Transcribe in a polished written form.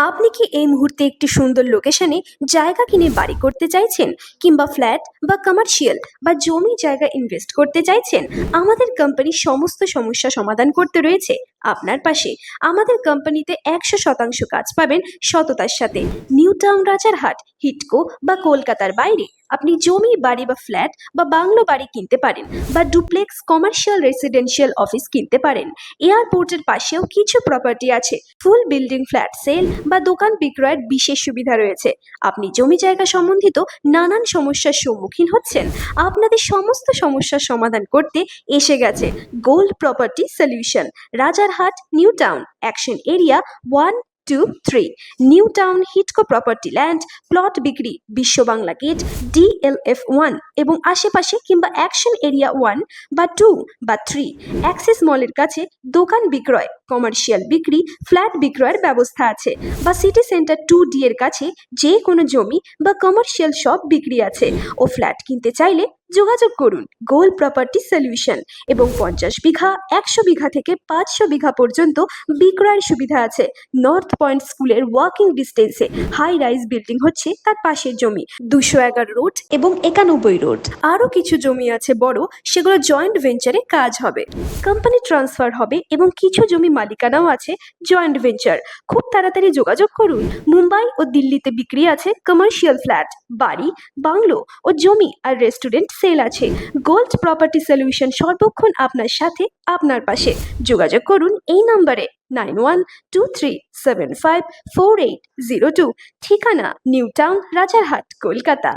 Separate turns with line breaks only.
আপনি কি এই মুহূর্তে একটি সুন্দর লোকেশনে জায়গা কিনে বাড়ি করতে চাইছেন, কিংবা ফ্ল্যাট বা কমার্শিয়াল বা জমি জায়গা ইনভেস্ট করতে চাইছেন? আমাদের কোম্পানি সমস্ত সমস্যা সমাধান করতে রয়েছে আপনার পাশে। আমাদের কোম্পানিতে 100% কাজ পাবেন সততার সাথে। নিউ টাউন, রাজারহাট, হিটকো বা কলকাতার বাইরে আপনি জমি, বাড়ি বা ফ্ল্যাট বা বাংলো বাড়ি কিনতে পারেন, বা ডুপ্লেক্স, কমার্শিয়াল, রেসিডেন্সিয়াল অফিস কিনতে পারেন। এয়ারপোর্টের পাশেও কিছু প্রপার্টি আছে। ফুল বিল্ডিং ফ্ল্যাট সেল বা দোকান বিক্রয়ের বিশেষ সুবিধা রয়েছে। আপনি জমি জায়গা সম্বন্ধিত নানান সমস্যার সম্মুখীন হচ্ছেন, আপনাদের সমস্ত সমস্যার সমাধান করতে এসে গেছে gold property solution, Rajarhat, new town, action area 1, 2, 3। New town, হিটকো প্রপার্টি ল্যান্ড প্লট বিক্রি, বিশ্ব বাংলা গেট, DLF 1 এবং আশেপাশে, কিংবা অ্যাকশন এরিয়া 1 বা 2 বা 3। অ্যাক্সিস মলের কাছে দোকান বিক্রয়, কমার্শিয়াল বিক্রি, ফ্ল্যাট বিক্রয়ের ব্যবস্থা আছে। বা সিটি সেন্টার 2D এর কাছে যে কোনো জমি বা কমার্শিয়াল সব বিক্রি আছে। ও ফ্ল্যাট কিনতে চাইলে যোগাযোগ করুন গোল্ড প্রপার্টি সলিউশন। এবং 50 বিঘা, 100 বিঘা থেকে 500 বিঘা পর্যন্ত বিক্রয়ের সুবিধা আছে। নর্থ পয়েন্ট স্কুলের ওয়াকিং ডিস্টেন্সে হাই রাইজ বিল্ডিং হচ্ছে তার পাশের জমি। 211 রোড এবং 91 রোড। আরও কিছু জমি আছে বড়, সেগুলো জয়েন্ট ভেঞ্চারে কাজ হবে, কোম্পানি ট্রান্সফার হবে, এবং কিছু জমি মালিকানাও আছে জয়েন্ট ভেঞ্চার। খুব তাড়াতাড়ি যোগাযোগ করুন। মুম্বাই ও দিল্লিতে বিক্রি আছে কমার্শিয়াল ফ্ল্যাট, বাড়ি, বাংলো ও জমি আর রেস্টুরেন্ট সেল আছে। গোল্ড প্রপার্টি সলিউশন সর্বক্ষণ আপনার সাথে, আপনার পাশে। যোগাযোগ করুন এই নম্বরে 9123754802। ঠিকানা নিউ টাউন, রাজারহাট, কলকাতা।